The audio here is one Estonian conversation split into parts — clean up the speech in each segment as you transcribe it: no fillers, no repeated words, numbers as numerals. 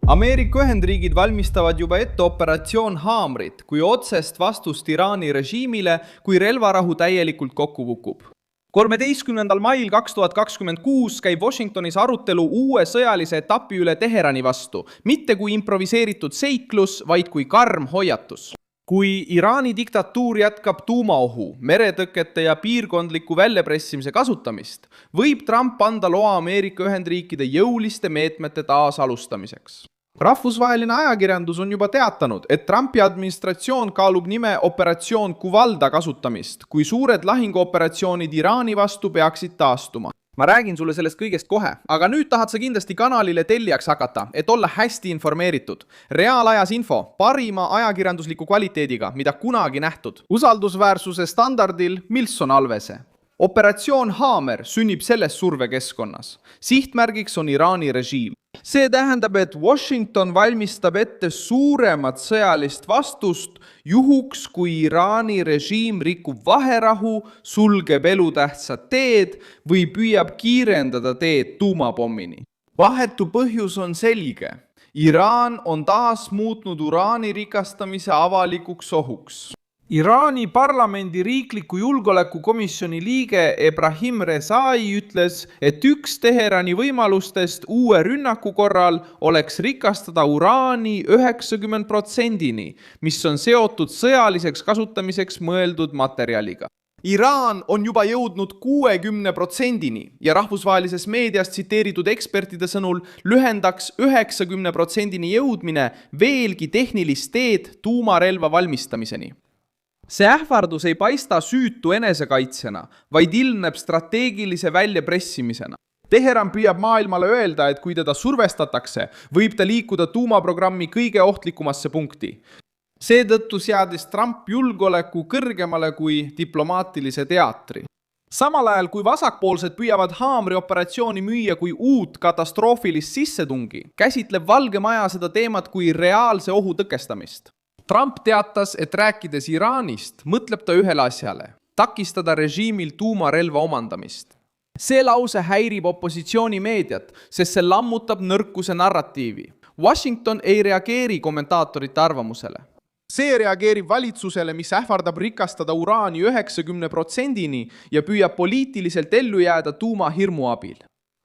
Ameerika Ühendriigid valmistavad juba ette operatsioon Haamrit kui otsest vastust Iraani režiimile, kui relvarahu täielikult kokku kukub. 13. mail 2026 käib Washingtonis arutelu uue sõjalise etapi üle Teherani vastu, mitte kui improviseeritud seiklus, vaid kui karm hoiatus. Kui Iraani diktatuur jätkab tuumaohu, meretõkete ja piirkondliku väljapressimise kasutamist, võib Trump anda loa Ameerika Ühendriikide jõuliste meetmete taasalustamiseks. Rahvusvaheline ajakirjandus on juba teatanud, et Trumpi administratsioon kaalub nime operatsioon Kuvalda kasutamist, kui suured lahinguoperatsioonid Iraani vastu peaksid taastuma. Ma räägin sulle sellest kõigest kohe, aga nüüd tahad sa kindlasti kanalile tellijaks hakata, et olla hästi informeeritud. Reaalajas info, parima ajakirjandusliku kvaliteediga, mida kunagi nähtud. Usaldusväärsuse standardil Milson Alvese. Operatsioon Haamer sünnib selles survekeskkonnas. Sihtmärgiks on Iraani režiim. See tähendab, et Washington valmistab ette suuremat sõjalist vastust juhuks, kui Iraani režiim rikub vaherahu, sulgeb elutähtsad teed või püüab kiirendada teed tuumapommini. Vahetu põhjus on selge. Iraan on taas muutnud uraani rikastamise avalikuks ohuks. Iraani parlamendi riikliku julgeolekukomisjoni liige Ebrahim Rezai ütles, et üks Teherani võimalustest uue rünnaku korral oleks rikastada uraani 90%-ni, mis on seotud sõjaliseks kasutamiseks mõeldud materjaliga. Iraan on juba jõudnud 60%-ni ja rahvusvahelises meedias tsiteeritud ekspertide sõnul lühendaks 90%-ni jõudmine veelgi tehnilist teed tuumarelva valmistamiseni. See ähvardus ei paista süütu enesekaitsena, vaid ilmneb strateegilise väljapressimisena. Teheran püüab maailmale öelda, et kui teda survestatakse, võib ta liikuda tuumaprogrammi kõige ohtlikumasse punkti. Seetõttu seadis Trump julgeoleku kõrgemale kui diplomaatilise teatri. Samal ajal, kui vasakpoolsed püüavad Haamri operatsiooni müüa kui uut katastroofilist sissetungi, käsitleb Valge Maja seda teemat kui reaalse ohu tõkestamist. Trump teatas, et rääkides Iraanist, mõtleb ta ühele asjale – takistada režiimil tuumarelva omandamist. See lause häirib opositsioonimeediat, sest see lammutab nõrkuse narratiivi. Washington ei reageeri kommentaatorite arvamusele. See reageerib valitsusele, mis ähvardab rikastada uraani 90%-ni ja püüab poliitiliselt ellu jääda tuumahirmu abil.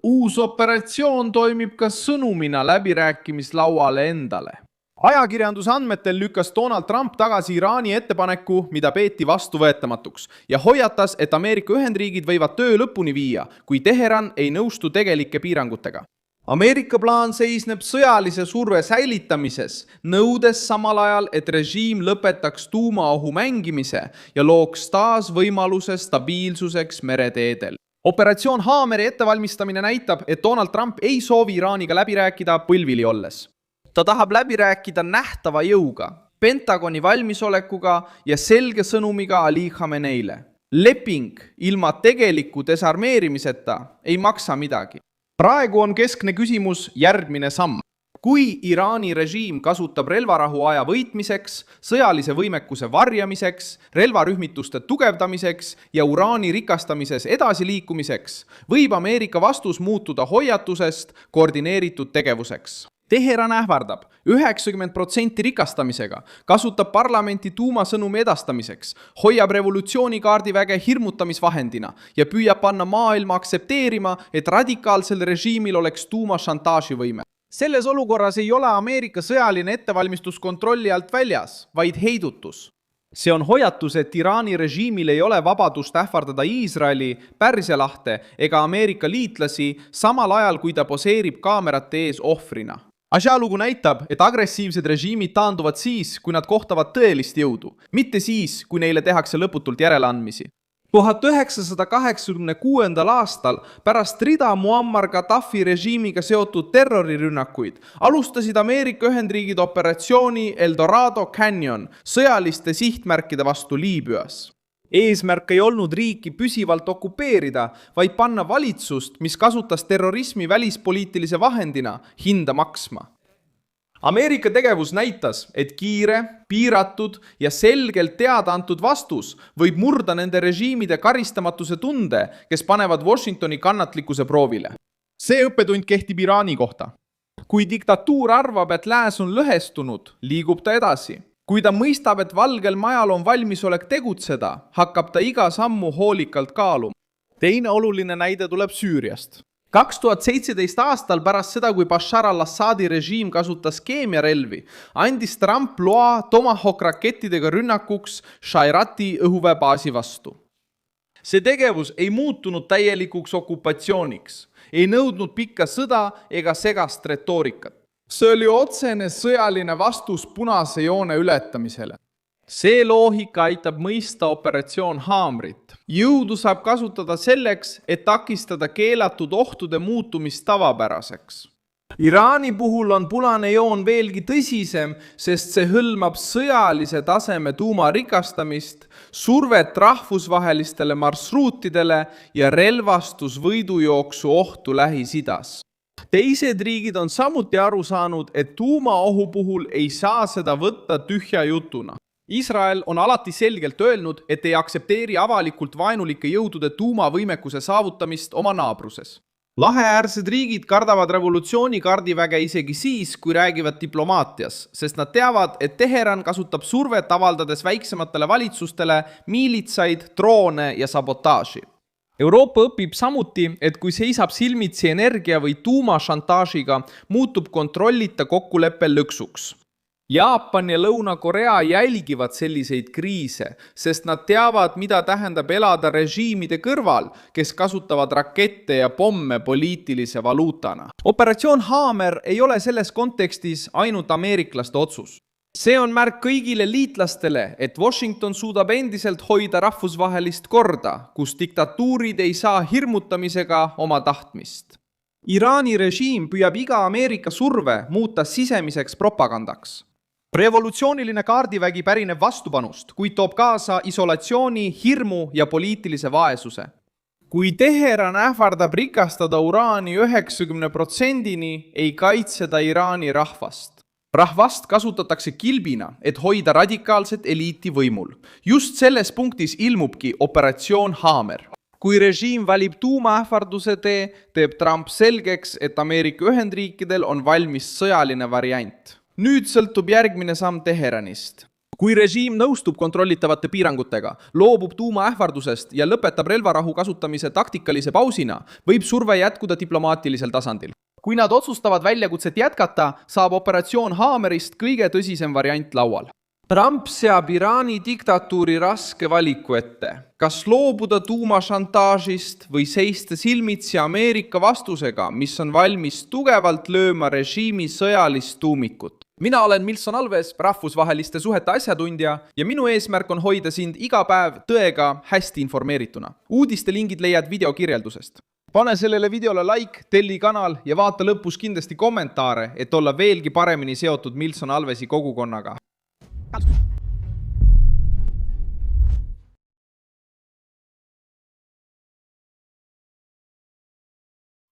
Uus operatsioon toimib ka sõnumina läbirääkimislauale endale. Ajakirjanduse andmetel lükkas Donald Trump tagasi Iraani ettepaneku, mida peeti vastuvõetamatuks, ja hoiatas, et Ameerika Ühendriigid võivad töö lõpuni viia, kui Teheran ei nõustu tegelike piirangutega. Ameerika plaan seisneb sõjalise surve säilitamises, nõudes samal ajal, et režiim lõpetaks tuumaohu mängimise ja looks taas võimaluse stabiilsuseks mereteedel. Operatsioon Haameri ettevalmistamine näitab, et Donald Trump ei soovi Iraaniga läbi rääkida põlvili olles. Ta tahab läbi rääkida nähtava jõuga, Pentagoni valmisolekuga ja selge sõnumiga Ali Khameneile. Leping ilma tegeliku desarmeerimiseta ei maksa midagi. Praegu on keskne küsimus järgmine samm. Kui Iraani režiim kasutab relvarahu aja võitmiseks, sõjalise võimekuse varjamiseks, relvarühmituste tugevdamiseks ja uraani rikastamises edasiliikumiseks, võib Ameerika vastus muutuda hoiatusest koordineeritud tegevuseks. Teheran ähvardab 90% rikastamisega, kasutab parlamenti tuumasõnumi edastamiseks, hoiab revolutsioonikaardiväge hirmutamisvahendina ja püüab panna maailma aksepteerima, et radikaalsel režiimil oleks tuumašantaaživõime. Selles olukorras ei ole Ameerika sõjaline ettevalmistus kontrolli alt väljas, vaid heidutus. See on hoiatus, et Iraani režiimil ei ole vabadust ähvardada Iisraeli, Pärsia lahte ega Ameerika liitlasi samal ajal, kui ta poseerib kaamerate ees ohvrina. Asjalugu näitab, et agressiivsed režiimid taanduvad siis, kui nad kohtavad tõelist jõudu, mitte siis, kui neile tehakse lõputult järeleandmisi. 1986. aastal pärast rida Muammar Gaddafi režiimiga seotud terrorirünnakuid alustasid Ameerika Ühendriigid operatsiooni Eldorado Canyon sõjaliste sihtmärkide vastu Liibüas. Eesmärk ei olnud riiki püsivalt okupeerida, vaid panna valitsust, mis kasutas terrorismi välispoliitilise vahendina, hinda maksma. Ameerika tegevus näitas, et kiire, piiratud ja selgelt teada antud vastus võib murda nende režiimide karistamatuse tunde, kes panevad Washingtoni kannatlikkuse proovile. See õppetund kehtib Iraani kohta. Kui diktatuur arvab, et lääs on lõhestunud, liigub ta edasi. Kui ta mõistab, et Valgel Majal on valmisolek tegutseda, hakkab ta iga sammu hoolikalt kaaluma. Teine oluline näide tuleb Süüriast. 2017 aastal pärast seda, kui Bashar al-Assadi režiim kasutas keemiarelvi, andis Trump loa Tomahawk rakettidega rünnakuks Shairati õhuväebaasi vastu. See tegevus ei muutunud täielikuks okupatsiooniks, ei nõudnud pikka sõda ega segast retoorikat. See oli otsene sõjaline vastus punase joone ületamisele. See loogika aitab mõista operatsioon Haamrit. Jõudu saab kasutada selleks, et takistada keelatud ohtude muutumist tavapäraseks. Iraani puhul on punane joon veelgi tõsisem, sest see hõlmab sõjalise taseme tuumarikastamist, survet rahvusvahelistele marsruutidele ja relvastusvõidujooksu ohtu Lähis-Idas. Teised riigid on samuti aru saanud, et tuumaohu puhul ei saa seda võtta tühja jutuna. Iisrael on alati selgelt öelnud, et ei aktsepteeri avalikult vaenulike jõudude tuumavõimekuse saavutamist oma naabruses. Laheäärsed riigid kardavad revolutsioonikardiväge isegi siis, kui räägivad diplomaatias, sest nad teavad, et Teheran kasutab survet avaldades väiksematele valitsustele miilitsaid, droone ja sabotaaži. Euroopa õpib samuti, et kui seisab silmitsi energia- või tuumašantaažiga, muutub kontrollita kokkuleppe lõksuks. Jaapan ja Lõuna-Korea jälgivad selliseid kriise, sest nad teavad, mida tähendab elada režiimide kõrval, kes kasutavad rakette ja pomme poliitilise valuutana. Operatsioon Haamer ei ole selles kontekstis ainult ameeriklaste otsus. See on märk kõigile liitlastele, et Washington suudab endiselt hoida rahvusvahelist korda, kus diktatuurid ei saa hirmutamisega oma tahtmist. Iraani režiim püüab iga Ameerika surve muuta sisemiseks propagandaks. Revolutsiooniline kaardivägi pärineb vastupanust, kuid toob kaasa isolatsiooni, hirmu ja poliitilise vaesuse. Kui Teheran ähvardab rikastada uraani 90%-ni, ei kaitse ta Iraani rahvast. Rahvast kasutatakse kilbina, et hoida radikaalset eliiti võimul. Just selles punktis ilmubki operatsioon Haamer. Kui režiim valib tuumaähvarduse tee, teeb Trump selgeks, et Ameerika Ühendriikidel on valmis sõjaline variant. Nüüd sõltub järgmine samm Teheranist. Kui režiim nõustub kontrollitavate piirangutega, loobub tuumaähvardusest ja lõpetab relvarahu kasutamise taktikalise pausina, võib surve jätkuda diplomaatilisel tasandil. Kui nad otsustavad väljakutset jätkata, saab operatsioon Haamerist kõige tõsisem variant laual. Trump seab Iraani diktatuuri raske valiku ette. Kas loobuda tuumašantaažist või seista silmitsi Ameerika vastusega, mis on valmis tugevalt lööma režiimi sõjalist tuumikut? Mina olen Milson Alves, rahvusvaheliste suhete asjatundja ja minu eesmärk on hoida sind iga päev tõega hästi informeerituna. Uudiste lingid leiad video kirjeldusest. Pane sellele videole like, telli kanal ja vaata lõpus kindlasti kommentaare, et olla veelgi paremini seotud Milson Alvesi kogukonnaga.